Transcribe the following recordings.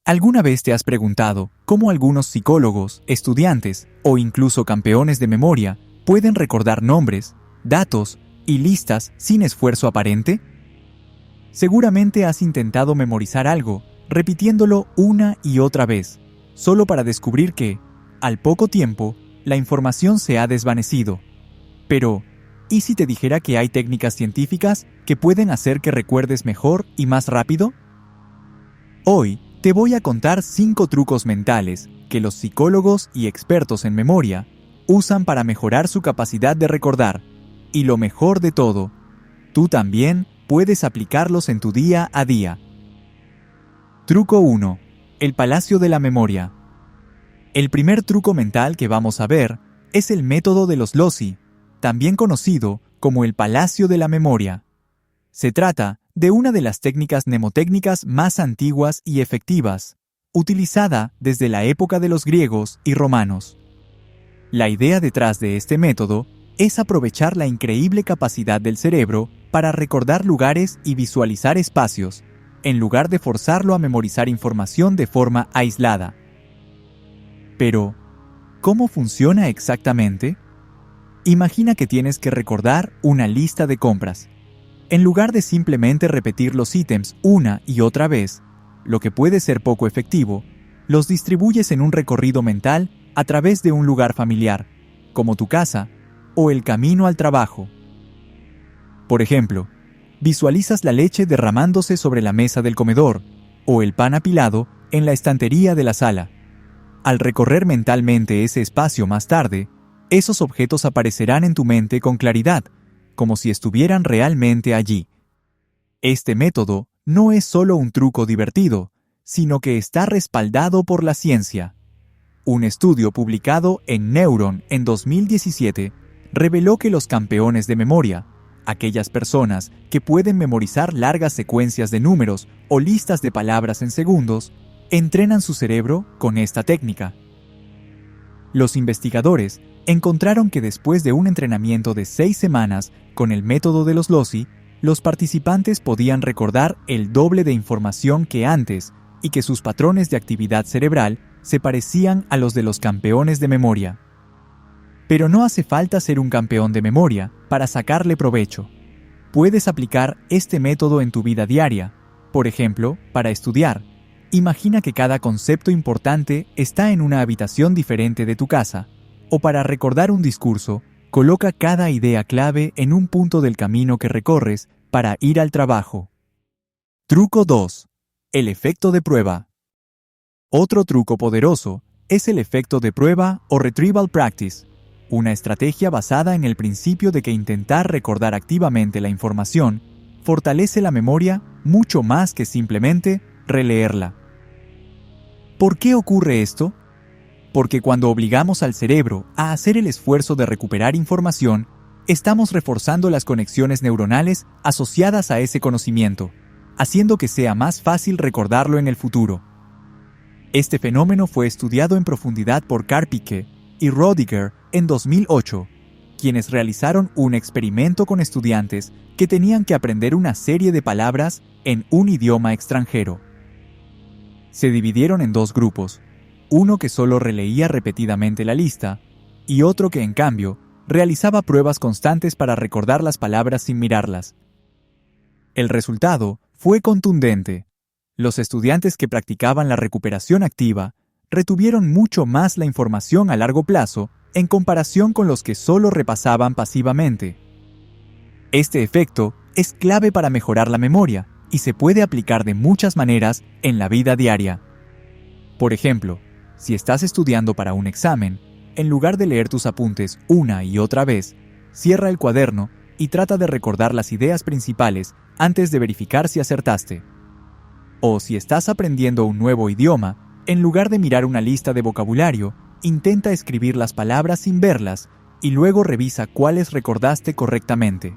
¿Alguna vez te has preguntado cómo algunos psicólogos, estudiantes o incluso campeones de memoria pueden recordar nombres, datos y listas sin esfuerzo aparente? Seguramente has intentado memorizar algo, repitiéndolo una y otra vez, solo para descubrir que, al poco tiempo, la información se ha desvanecido. Pero, ¿y si te dijera que hay técnicas científicas que pueden hacer que recuerdes mejor y más rápido? Hoy te voy a contar 5 trucos mentales que los psicólogos y expertos en memoria usan para mejorar su capacidad de recordar. Y lo mejor de todo, tú también puedes aplicarlos en tu día a día. Truco 1. El Palacio de la Memoria. El primer truco mental que vamos a ver es el método de los Loci, también conocido como el Palacio de la Memoria. Se trata de una de las técnicas mnemotécnicas más antiguas y efectivas, utilizada desde la época de los griegos y romanos. La idea detrás de este método es aprovechar la increíble capacidad del cerebro para recordar lugares y visualizar espacios, en lugar de forzarlo a memorizar información de forma aislada. Pero, ¿cómo funciona exactamente? Imagina que tienes que recordar una lista de compras. En lugar de simplemente repetir los ítems una y otra vez, lo que puede ser poco efectivo, los distribuyes en un recorrido mental a través de un lugar familiar, como tu casa o el camino al trabajo. Por ejemplo, visualizas la leche derramándose sobre la mesa del comedor o el pan apilado en la estantería de la sala. Al recorrer mentalmente ese espacio más tarde, esos objetos aparecerán en tu mente con claridad, como si estuvieran realmente allí. Este método no es solo un truco divertido, sino que está respaldado por la ciencia. Un estudio publicado en Neuron en 2017 reveló que los campeones de memoria, aquellas personas que pueden memorizar largas secuencias de números o listas de palabras en segundos, entrenan su cerebro con esta técnica. Los investigadores encontraron que después de un entrenamiento de 6 semanas con el método de los Loci, los participantes podían recordar el doble de información que antes y que sus patrones de actividad cerebral se parecían a los de los campeones de memoria. Pero no hace falta ser un campeón de memoria para sacarle provecho. Puedes aplicar este método en tu vida diaria, por ejemplo, para estudiar. Imagina que cada concepto importante está en una habitación diferente de tu casa, o para recordar un discurso, coloca cada idea clave en un punto del camino que recorres para ir al trabajo. Truco 2. El efecto de prueba. Otro truco poderoso es el efecto de prueba o retrieval practice, una estrategia basada en el principio de que intentar recordar activamente la información fortalece la memoria mucho más que simplemente releerla. ¿Por qué ocurre esto? Porque cuando obligamos al cerebro a hacer el esfuerzo de recuperar información, estamos reforzando las conexiones neuronales asociadas a ese conocimiento, haciendo que sea más fácil recordarlo en el futuro. Este fenómeno fue estudiado en profundidad por Karpike y Rodiger en 2008, quienes realizaron un experimento con estudiantes que tenían que aprender una serie de palabras en un idioma extranjero. Se dividieron en 2 grupos, uno que solo releía repetidamente la lista y otro que, en cambio, realizaba pruebas constantes para recordar las palabras sin mirarlas. El resultado fue contundente. Los estudiantes que practicaban la recuperación activa retuvieron mucho más la información a largo plazo en comparación con los que solo repasaban pasivamente. Este efecto es clave para mejorar la memoria y se puede aplicar de muchas maneras en la vida diaria. Por ejemplo, si estás estudiando para un examen, en lugar de leer tus apuntes una y otra vez, cierra el cuaderno y trata de recordar las ideas principales antes de verificar si acertaste. O si estás aprendiendo un nuevo idioma, en lugar de mirar una lista de vocabulario, intenta escribir las palabras sin verlas y luego revisa cuáles recordaste correctamente.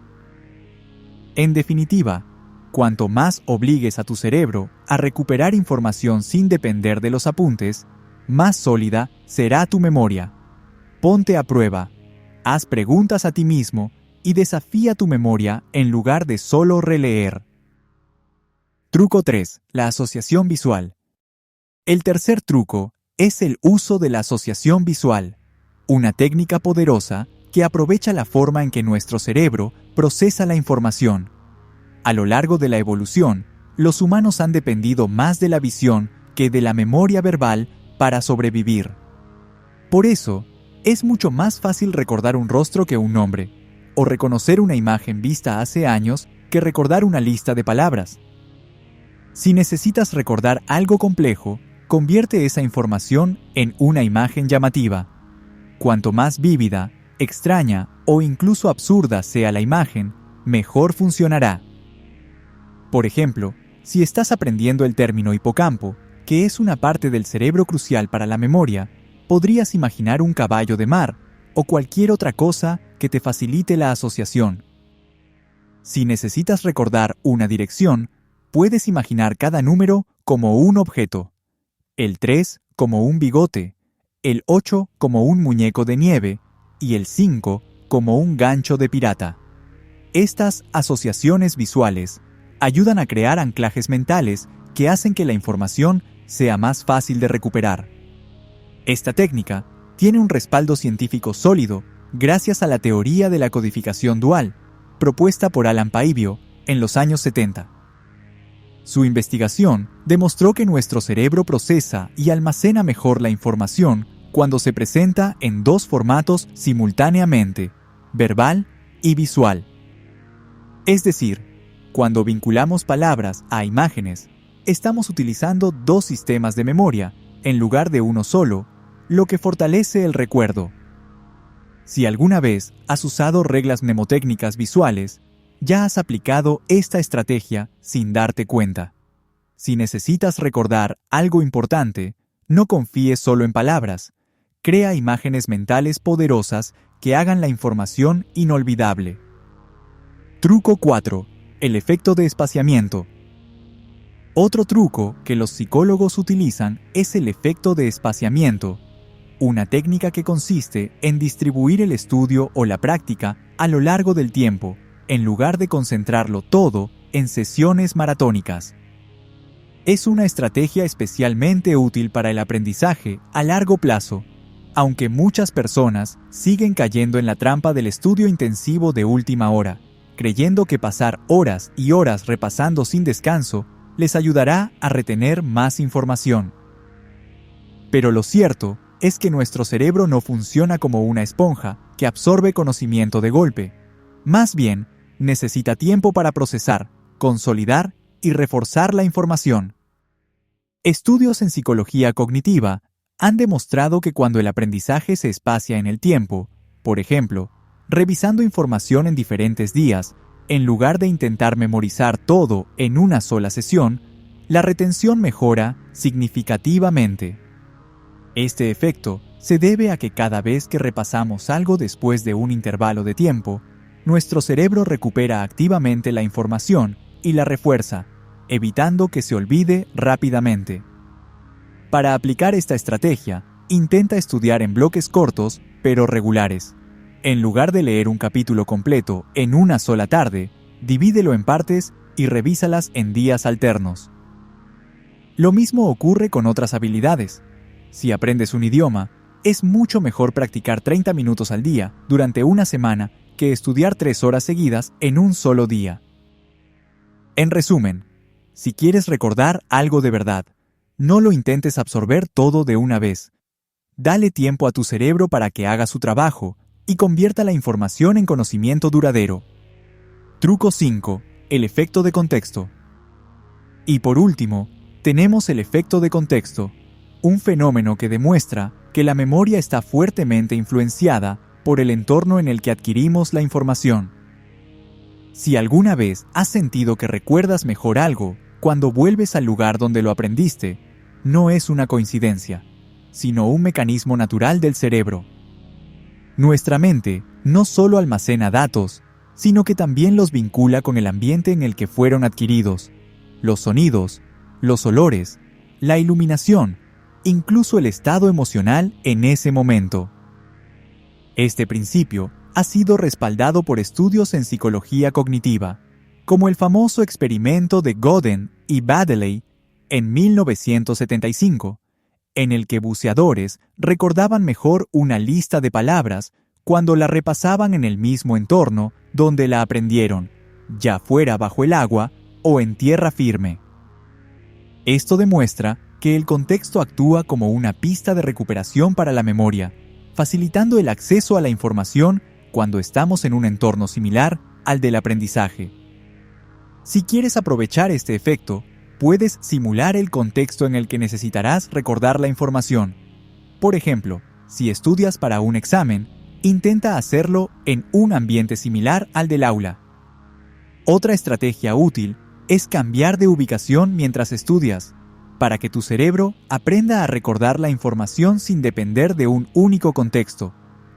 En definitiva, cuanto más obligues a tu cerebro a recuperar información sin depender de los apuntes, más sólida será tu memoria. Ponte a prueba, haz preguntas a ti mismo y desafía tu memoria en lugar de solo releer. Truco 3. La asociación visual. El tercer truco es el uso de la asociación visual, una técnica poderosa que aprovecha la forma en que nuestro cerebro procesa la información. A lo largo de la evolución, los humanos han dependido más de la visión que de la memoria verbal para sobrevivir. Por eso, es mucho más fácil recordar un rostro que un nombre, o reconocer una imagen vista hace años que recordar una lista de palabras. Si necesitas recordar algo complejo, convierte esa información en una imagen llamativa. Cuanto más vívida, extraña o incluso absurda sea la imagen, mejor funcionará. Por ejemplo, si estás aprendiendo el término hipocampo, que es una parte del cerebro crucial para la memoria, podrías imaginar un caballo de mar o cualquier otra cosa que te facilite la asociación. Si necesitas recordar una dirección, puedes imaginar cada número como un objeto. El 3 como un bigote, el 8 como un muñeco de nieve y el 5 como un gancho de pirata. Estas asociaciones visuales ayudan a crear anclajes mentales que hacen que la información sea más fácil de recuperar. Esta técnica tiene un respaldo científico sólido gracias a la teoría de la codificación dual, propuesta por Alan Paivio en los años 70. Su investigación demostró que nuestro cerebro procesa y almacena mejor la información cuando se presenta en dos formatos simultáneamente, verbal y visual. Es decir, cuando vinculamos palabras a imágenes, estamos utilizando dos sistemas de memoria en lugar de uno solo, lo que fortalece el recuerdo. Si alguna vez has usado reglas mnemotécnicas visuales, ya has aplicado esta estrategia sin darte cuenta. Si necesitas recordar algo importante, no confíes solo en palabras. Crea imágenes mentales poderosas que hagan la información inolvidable. Truco 4. El efecto de espaciamiento. Otro truco que los psicólogos utilizan es el efecto de espaciamiento, una técnica que consiste en distribuir el estudio o la práctica a lo largo del tiempo, en lugar de concentrarlo todo en sesiones maratónicas. Es una estrategia especialmente útil para el aprendizaje a largo plazo, aunque muchas personas siguen cayendo en la trampa del estudio intensivo de última hora, creyendo que pasar horas y horas repasando sin descanso les ayudará a retener más información. Pero lo cierto es que nuestro cerebro no funciona como una esponja que absorbe conocimiento de golpe. Más bien, necesita tiempo para procesar, consolidar y reforzar la información. Estudios en psicología cognitiva han demostrado que cuando el aprendizaje se espacia en el tiempo, por ejemplo, revisando información en diferentes días, en lugar de intentar memorizar todo en una sola sesión, la retención mejora significativamente. Este efecto se debe a que cada vez que repasamos algo después de un intervalo de tiempo, nuestro cerebro recupera activamente la información y la refuerza, evitando que se olvide rápidamente. Para aplicar esta estrategia, intenta estudiar en bloques cortos pero regulares. En lugar de leer un capítulo completo en una sola tarde, divídelo en partes y revísalas en días alternos. Lo mismo ocurre con otras habilidades. Si aprendes un idioma, es mucho mejor practicar 30 minutos al día durante una semana que estudiar 3 horas seguidas en un solo día. En resumen, si quieres recordar algo de verdad, no lo intentes absorber todo de una vez. Dale tiempo a tu cerebro para que haga su trabajo y convierta la información en conocimiento duradero. Truco 5. El efecto de contexto. Y por último, tenemos el efecto de contexto, un fenómeno que demuestra que la memoria está fuertemente influenciada por el entorno en el que adquirimos la información. Si alguna vez has sentido que recuerdas mejor algo cuando vuelves al lugar donde lo aprendiste, no es una coincidencia, sino un mecanismo natural del cerebro. Nuestra mente no solo almacena datos, sino que también los vincula con el ambiente en el que fueron adquiridos, los sonidos, los olores, la iluminación, incluso el estado emocional en ese momento. Este principio ha sido respaldado por estudios en psicología cognitiva, como el famoso experimento de Godin y Baddeley, en 1975, en el que buceadores recordaban mejor una lista de palabras cuando la repasaban en el mismo entorno donde la aprendieron, ya fuera bajo el agua o en tierra firme. Esto demuestra que el contexto actúa como una pista de recuperación para la memoria, facilitando el acceso a la información cuando estamos en un entorno similar al del aprendizaje. Si quieres aprovechar este efecto, puedes simular el contexto en el que necesitarás recordar la información. Por ejemplo, si estudias para un examen, intenta hacerlo en un ambiente similar al del aula. Otra estrategia útil es cambiar de ubicación mientras estudias, para que tu cerebro aprenda a recordar la información sin depender de un único contexto,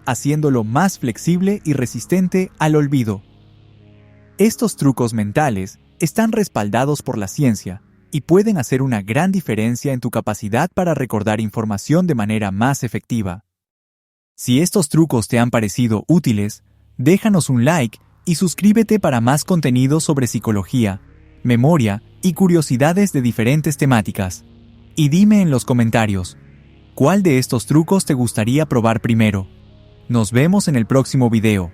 haciéndolo más flexible y resistente al olvido. Estos trucos mentales están respaldados por la ciencia y pueden hacer una gran diferencia en tu capacidad para recordar información de manera más efectiva. Si estos trucos te han parecido útiles, déjanos un like y suscríbete para más contenido sobre psicología, memoria y curiosidades de diferentes temáticas. Y dime en los comentarios, ¿cuál de estos trucos te gustaría probar primero? Nos vemos en el próximo video.